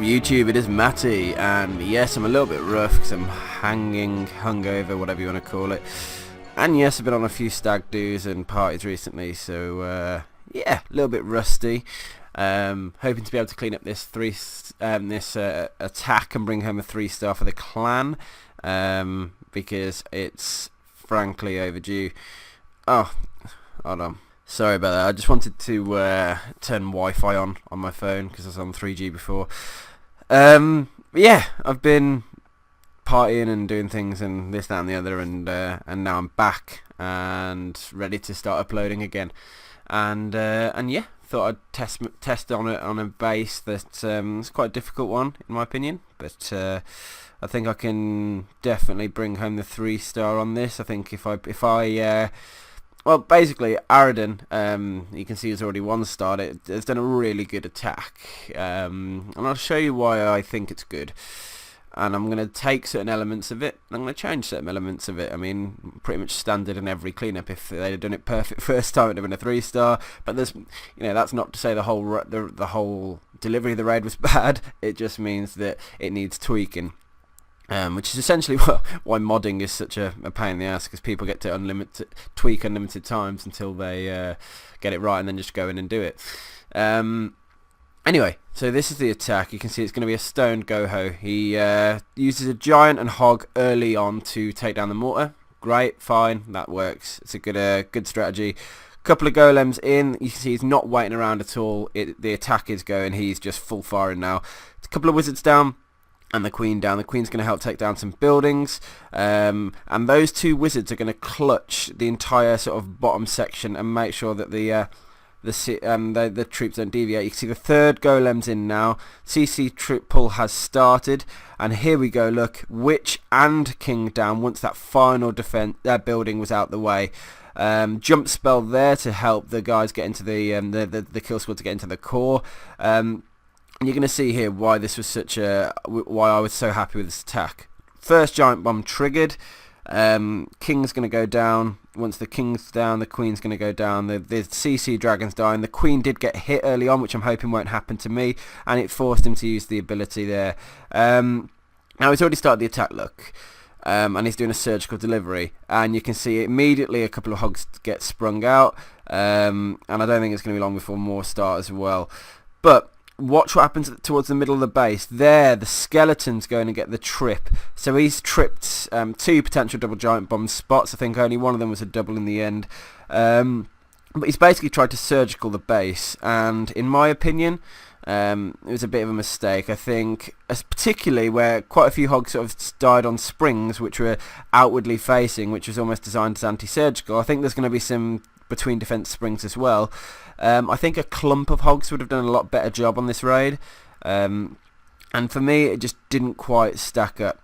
YouTube? It is Matty, and yes, I'm a little bit rough because I'm hungover, whatever you want to call it. And yes, I've been on a few stag do's and parties recently, so yeah, a little bit rusty. Hoping to be able to clean up this attack and bring home a 3-star for the clan, because it's frankly overdue. Oh, hold on. Sorry about that. I just wanted to turn Wi-Fi on my phone because I was on 3G before. Yeah, I've been partying and doing things and this, that, and the other, and now I'm back and ready to start uploading again. And yeah, thought I'd test on a base that is quite a difficult one in my opinion, but I think I can definitely bring home the 3-star on this. I think if I well, basically, Aradin, you can see has already 1-starred. It has done a really good attack, and I'll show you why I think it's good. And I'm going to take certain elements of it, and I'm going to change certain elements of it. I mean, pretty much standard in every cleanup. If they'd have done it perfect first time, it'd have been a 3-star. But there's, that's not to say the whole delivery of the raid was bad. It just means that it needs tweaking. Which is essentially why modding is such a pain in the ass, because people get to tweak unlimited times until they get it right and then just go in and do it. Anyway, so this is the attack. You can see it's going to be a stoned GoHo. He uses a giant and hog early on to take down the mortar. Great, fine, that works. It's a good strategy. Couple of golems in, you can see he's not waiting around at all. The attack is going, he's just full firing now. A couple of wizards down and the queen down. The queen's going to help take down some buildings, and those 2 wizards are going to clutch the entire sort of bottom section and make sure that the troops don't deviate. You can see the 3rd golem's in now. CC troop pull has started, and here we go. Look, witch and king down once that final building was out the way. Jump spell there to help the guys get into the kill squad to get into the core. And you're going to see here why this was why I was so happy with this attack. First giant bomb triggered. King's going to go down. Once the king's down, the queen's going to go down. The CC dragon's dying. The queen did get hit early on, which I'm hoping won't happen to me, and it forced him to use the ability there. Now he's already started the attack, look. And he's doing a surgical delivery, and you can see immediately a couple of hogs get sprung out, and I don't think it's going to be long before more start as well. But watch what happens towards the middle of the base. There, the skeleton's going to get the trip. So he's tripped 2 potential double giant bomb spots. I think only one of them was a double in the end. But he's basically tried to surgical the base, and in my opinion, it was a bit of a mistake. I think, particularly where quite a few hogs sort of died on springs, which were outwardly facing, which was almost designed as anti-surgical. I think there's going to be some between defense springs as well. I think a clump of hogs would have done a lot better job on this raid, and for me it just didn't quite stack up.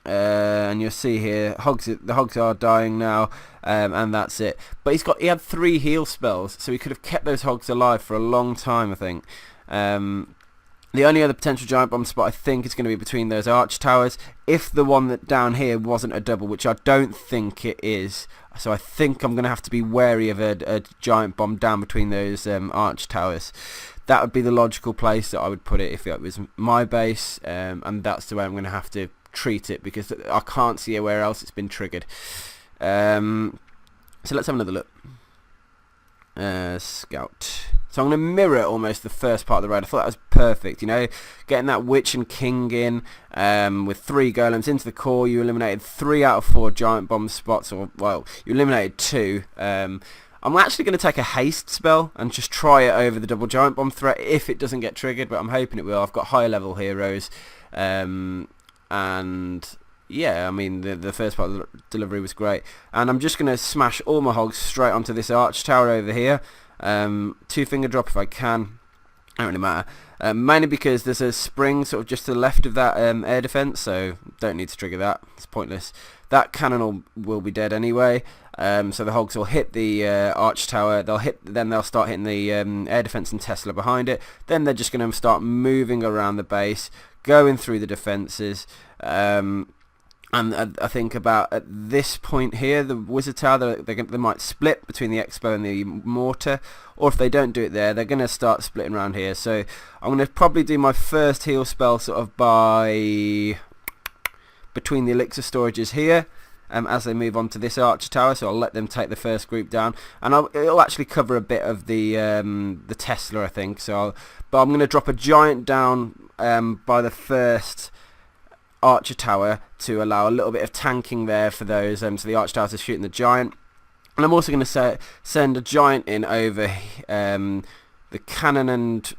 And you'll see here the hogs are dying now, and that's it. But he had 3 heal spells, so he could have kept those hogs alive for a long time, I think. The only other potential giant bomb spot I think is going to be between those arch towers, if the one that down here wasn't a double, which I don't think it is. So I think I'm going to have to be wary of a giant bomb down between those arch towers. That would be the logical place that I would put it if it was my base, and that's the way I'm going to have to treat it, because I can't see where else it's been triggered. So let's have another look. Scout. So I'm going to mirror almost the first part of the raid. I thought that was perfect, getting that witch and king in, with 3 golems into the core. You eliminated 3 out of 4 giant bomb spots, or well, you eliminated 2. I'm actually going to take a haste spell and just try it over the double giant bomb threat if it doesn't get triggered, but I'm hoping it will. I've got higher level heroes, and yeah, I mean the first part of the delivery was great, and I'm just going to smash all my hogs straight onto this arch tower over here. 2-finger drop if I can. Don't really matter. Mainly because there's a spring sort of just to the left of that air defense, so don't need to trigger that. It's pointless. That cannon will be dead anyway. So the hogs will hit the arch tower. Then they'll start hitting the air defense and Tesla behind it. Then they're just going to start moving around the base, going through the defenses. And I think about at this point here, the Wizard Tower, they might split between the Expo and the Mortar, or if they don't do it there, they're going to start splitting around here. So I'm going to probably do my first heal spell sort of by between the Elixir storages here, as they move on to this Archer Tower. So I'll let them take the first group down, and it'll actually cover a bit of the Tesla, I think. But I'm going to drop a Giant down by the first Archer Tower to allow a little bit of tanking there for those, so the Archer Towers are shooting the Giant. And I'm also going to send a Giant in over the Cannon and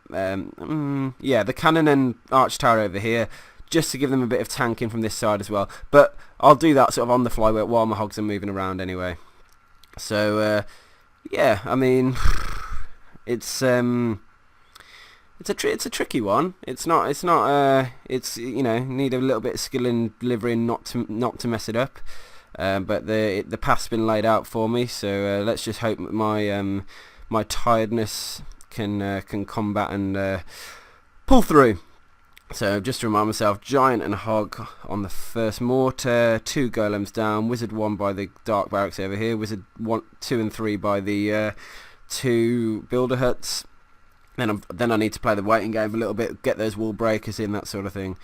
the Cannon and Archer Tower over here, just to give them a bit of tanking from this side as well. But I'll do that sort of on the fly while my hogs are moving around anyway. So yeah, I mean, it's a tricky one. It's you know, need a little bit of skill in delivering not to mess it up. But the path's been laid out for me, so let's just hope that my tiredness can combat and pull through. So just to remind myself, Giant and Hog on the first Mortar, 2 Golems down, Wizard 1 by the Dark Barracks over here, Wizard 1, 2 and 3 by the 2 Builder Huts. Then I need to play the waiting game a little bit, get those wall breakers in, that sort of thing.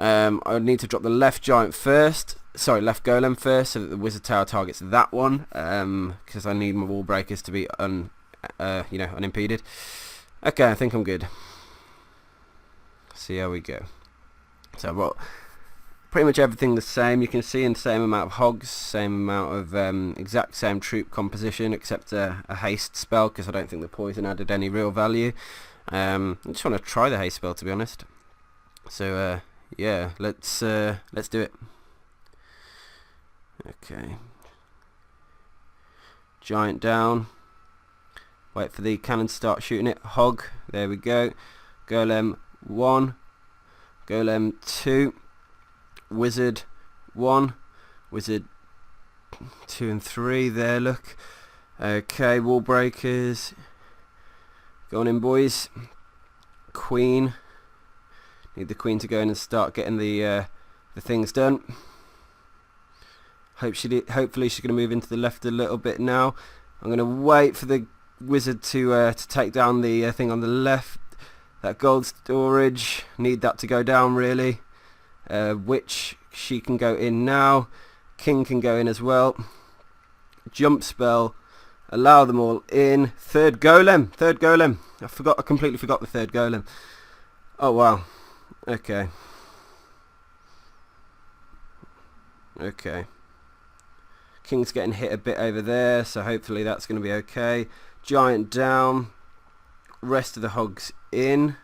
I need to drop the left Golem first, so that the Wizard Tower targets that one, because I need my wall breakers to be unimpeded. Okay, I think I'm good. See how we go. So I've got pretty much everything the same. You can see in the same amount of hogs, same amount of exact same troop composition, except a haste spell, because I don't think the poison added any real value. I just want to try the haste spell, to be honest. So yeah, let's do it. Okay, Giant down. Wait for the cannon to start shooting it. Hog, there we go. Golem 1, Golem 2, Wizard 1, Wizard 2 and 3 there, look. Okay, wall breakers. Go on in, boys. Queen. Need the Queen to go in and start getting the things done. Hopefully she's going to move into the left a little bit now. I'm going to wait for the Wizard to take down the thing on the left. That gold storage, need that to go down really. Witch, she can go in now. King can go in as well. Jump spell, allow them all in. Third golem. I completely forgot the third golem. Oh wow. Okay. King's getting hit a bit over there, so hopefully that's going to be okay. Giant down. Rest of the hogs in.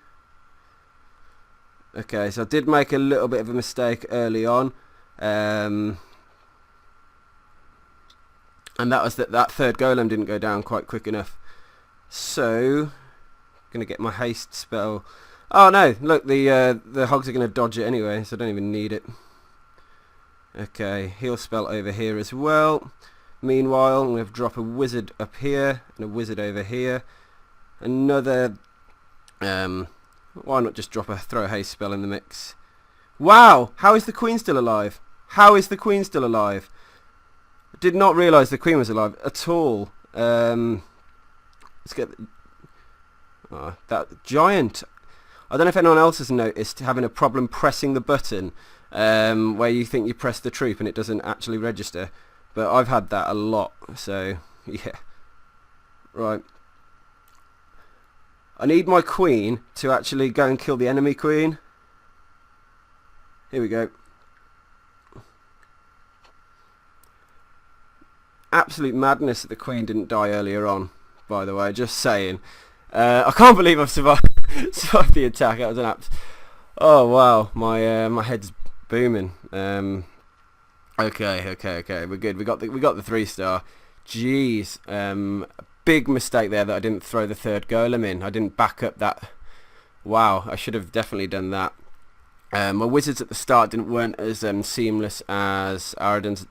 Okay, so I did make a little bit of a mistake early on, and that was that third golem didn't go down quite quick enough. So gonna get my haste spell. Oh no, look, the hogs are gonna dodge it anyway, so I don't even need it. Okay, heal spell over here as well. Meanwhile, I'm going to drop a wizard up here and a wizard over here. Another, why not just throw a haste spell in the mix? Wow, how is the Queen still alive? I did not realise the Queen was alive at all. Let's get that Giant. I don't know if anyone else has noticed having a problem pressing the button, where you think you press the troop and it doesn't actually register. But I've had that a lot, so yeah. Right. I need my Queen to actually go and kill the enemy Queen. Here we go. Absolute madness that the Queen didn't die earlier on, by the way, just saying. I can't believe I've survived the attack. That was oh wow, my head's booming. Okay, we're good. We got the 3-star. Jeez, big mistake there that I didn't throw the third golem in. I didn't back up that. Wow, I should have definitely done that. My wizards at the start weren't as seamless as Aridan's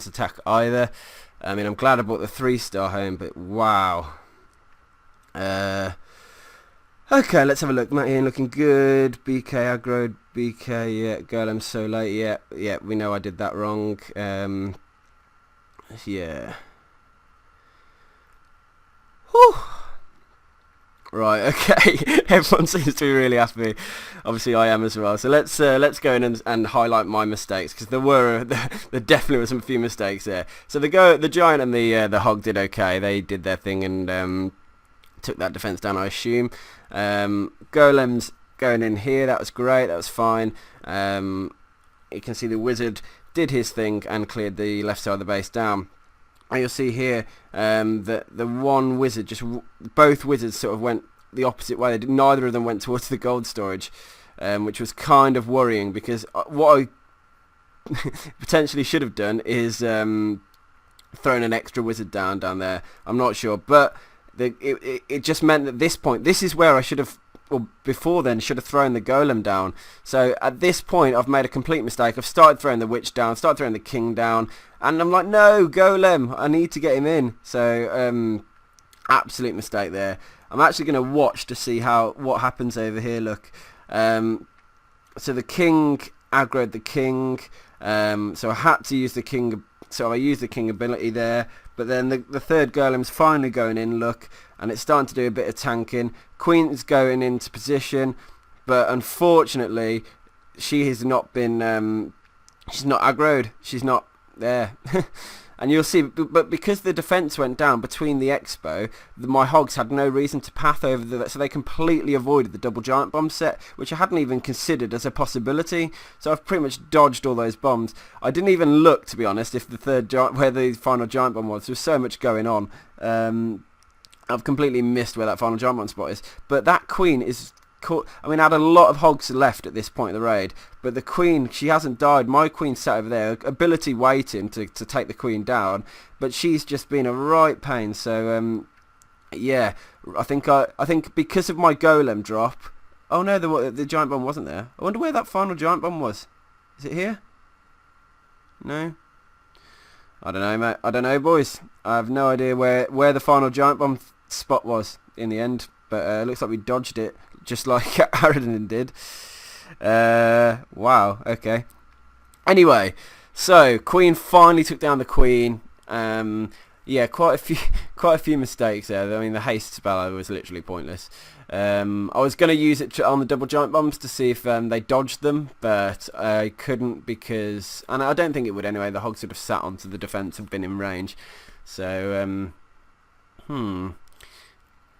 attack either. I mean, I'm glad I brought the 3-star home, but wow. Okay, let's have a look. Matt Ian looking good. BK aggroed. BK, yeah. Golem so late. Yeah, yeah. We know I did that wrong. Yeah. Whew. Right, okay. Everyone seems to be really happy. Obviously, I am as well. So let's go in and highlight my mistakes, because there definitely were some few mistakes there. So the giant and the hog did okay. They did their thing and took that defense down, I assume. Golems going in here. That was great. That was fine. You can see the wizard did his thing and cleared the left side of the base down. And you'll see here that the one wizard, both wizards sort of went the opposite way. Neither of them went towards the gold storage, which was kind of worrying, because what I potentially should have done is thrown an extra wizard down there. I'm not sure, but it just meant that this point, this is where I should have, or before then, should have thrown the golem down. So at this point, I've made a complete mistake. I've started throwing the witch down, started throwing the king down, and I'm like, no, golem, I need to get him in. So absolute mistake there. I'm actually going to watch to see what happens over here. Look, so the king aggroed the king, so I had to use the king. So I used the king ability there, but then the third golem's finally going in, look, and it's starting to do a bit of tanking. Queen's going into position, but unfortunately she has not been, she's not aggroed, she's not there. And you'll see, but because the defense went down between the expo, my hogs had no reason to path over so they completely avoided the double giant bomb set, which I hadn't even considered as a possibility. So I've pretty much dodged all those bombs. I didn't even look, to be honest, if the third where the final giant bomb was. There was so much going on. I've completely missed where that final giant bomb spot is. But that queen is caught. I mean, I had a lot of hogs left at this point of the raid, but the queen, she hasn't died. My queen's sat over there, ability waiting to take the queen down, but she's just been a right pain. So yeah, I think because of my golem drop. Oh no, the giant bomb wasn't there. I wonder where that final giant bomb was. Is it here? No, I don't know, mate. I don't know, boys. I have no idea where the final giant bomb spot was in the end, but it looks like we dodged it, just like Aradin did. Wow, okay. Anyway, so Queen finally took down the Queen. Yeah, quite a few mistakes there. I mean, the haste spell was literally pointless. I was going to use it on the double giant bombs to see if they dodged them, but I couldn't because, and I don't think it would anyway. The hogs would have sat onto the defense and been in range. So,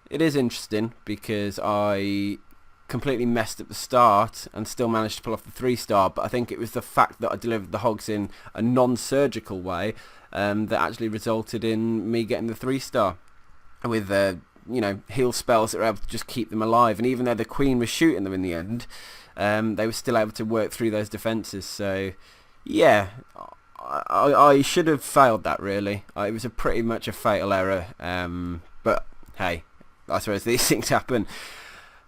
it is interesting because I completely messed up the start and still managed to pull off the 3-star, but I think it was the fact that I delivered the hogs in a non-surgical way that actually resulted in me getting the 3-star with you know, heal spells that were able to just keep them alive. And even though the Queen was shooting them in the end, they were still able to work through those defences. So yeah, I should have failed that, really. It was pretty much a fatal error, but hey, I suppose these things happen.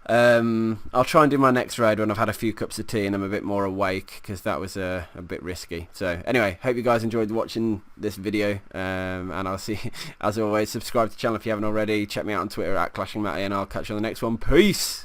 I'll try and do my next raid when I've had a few cups of tea and I'm a bit more awake, because that was a bit risky. So anyway, hope you guys enjoyed watching this video, and I'll see, as always, subscribe to the channel if you haven't already. Check me out on Twitter @ClashingMatty, and I'll catch you on the next one. Peace!